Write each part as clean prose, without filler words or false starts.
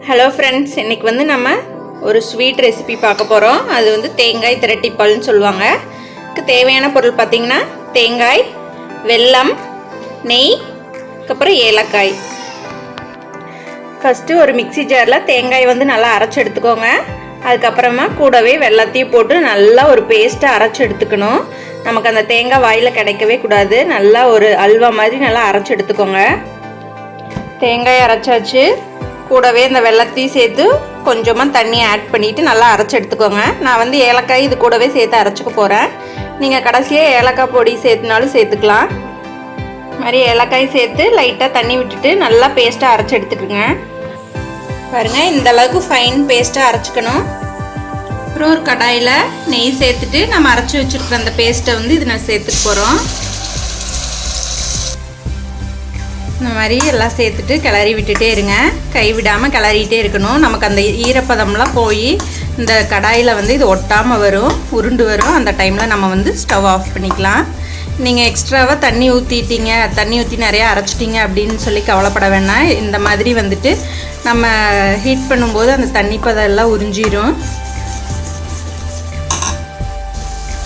Hello friends, இன்றைக்கி வந்து நம்ம ஒரு ஸ்வீட் ரெசிபி பார்க்க போகிறோம். அது வந்து தேங்காய் திரட்டிப்பால்னு சொல்லுவாங்க. இதுக்கு தேவையான பொருள் பார்த்திங்கன்னா தேங்காய், வெல்லம், நெய், அப்புறம் ஏலக்காய். ஃபஸ்ட்டு ஒரு மிக்சி ஜாரில் தேங்காய் வந்து நல்லா அரைச்சி எடுத்துக்கோங்க. அதுக்கப்புறமா கூடவே வெல்லத்தையும் போட்டு நல்லா ஒரு பேஸ்ட்டாக அரைச்சி எடுத்துக்கணும். நமக்கு அந்த தேங்காய் வாயில் கிடைக்கவே கூடாது. நல்லா ஒரு அல்வா மாதிரி நல்லா அரைச்சி எடுத்துக்கோங்க. தேங்காய் அரைச்சாச்சு. கூடவே இந்த வெல்லத்தையும் சேர்த்து கொஞ்சமாக தண்ணி ஆட் பண்ணிவிட்டு நல்லா அரைச்சி எடுத்துக்கோங்க. நான் வந்து ஏலக்காய் இது கூடவே சேர்த்து அரைச்சிக்க போகிறேன். நீங்கள் கடைசியாக ஏலக்காய் பொடி சேர்த்துனாலும் சேர்த்துக்கலாம். இது மாதிரி ஏலக்காய் சேர்த்து லைட்டாக தண்ணி விட்டுட்டு நல்லா பேஸ்ட்டாக அரைச்சி எடுத்துக்கோங்க. பாருங்கள், இந்தளவுக்கு ஃபைன் பேஸ்ட்டாக அரைச்சிக்கணும். அப்புறம் ஒரு கடாயில் நெய் சேர்த்துட்டு நம்ம அரைச்சி வச்சுருக்கிற அந்த பேஸ்ட்டை வந்து இது நான் சேர்த்துக்க போகிறோம். இந்த மாதிரி எல்லாம் சேர்த்துட்டு கிளறி விட்டுட்டே இருங்க. கை விடாமல் கிளறிட்டே இருக்கணும். நமக்கு அந்த ஈரப்பதம்லாம் போய் இந்த கடாயில் வந்து இது ஒட்டாமல் வரும், உருண்டு வரும். அந்த டைமில் நம்ம வந்து ஸ்டவ் ஆஃப் பண்ணிக்கலாம். நீங்கள் எக்ஸ்ட்ராவாக தண்ணி ஊற்றி நிறையா அரைச்சிட்டிங்க அப்படின்னு சொல்லி கவலைப்பட வேணாம். இந்த மாதிரி வந்துட்டு நம்ம ஹீட் பண்ணும்போது அந்த தண்ணி பதம் எல்லாம் உறிஞ்சிடும்.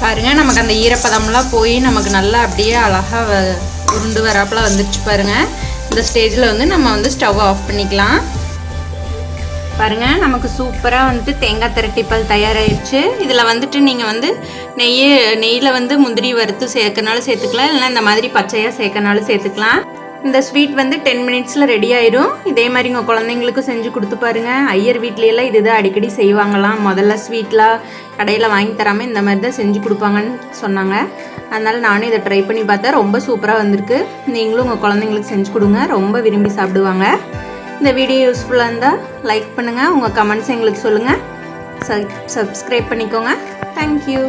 பாருங்கள், நமக்கு அந்த ஈரப்பதம்லாம் போய் நமக்கு நல்லா அப்படியே அழகாக உருண்டு வராப்பில் வந்துடுச்சு பாருங்கள். இந்த ஸ்டேஜில் வந்து நம்ம வந்து ஸ்டவ் ஆஃப் பண்ணிக்கலாம். பாருங்கள், நமக்கு சூப்பராக வந்துட்டு தேங்காய் திரட்டிப்பால் தயாராகிடுச்சு. இதில் வந்துட்டு நீங்கள் வந்து நெய்யில் வந்து முந்திரி வறுத்து சேர்க்கனாலும் சேர்த்துக்கலாம், இல்லைனா இந்த மாதிரி பச்சையாக சேர்க்கனாலும் சேர்த்துக்கலாம். இந்த ஸ்வீட் வந்து 10 மினிட்ஸில் ரெடி ஆயிடும். இதே மாதிரி உங்கள் குழந்தைங்களுக்கும் செஞ்சு கொடுத்து பாருங்கள். ஐயர் வீட்லையெல்லாம் இதுதான் அடிக்கடி செய்வாங்களாம். முதல்ல ஸ்வீட்லாம் கடையில் வாங்கி தராமல் இந்த மாதிரி தான் செஞ்சு கொடுப்பாங்கன்னு சொன்னாங்க. அதனால் நானும் இதை ட்ரை பண்ணி பார்த்தேன். ரொம்ப சூப்பராக வந்திருக்கு. நீங்களும் உங்கள் குழந்தைங்களுக்கு செஞ்சு கொடுங்க, ரொம்ப விரும்பி சாப்பிடுவாங்க. இந்த வீடியோ யூஸ்ஃபுல்லாக இருந்தால் லைக் பண்ணுங்கள், உங்கள் கமெண்ட்ஸ் எங்களுக்கு சொல்லுங்கள், சப்ஸ்கிரைப் பண்ணிக்கோங்க. தேங்க்யூ.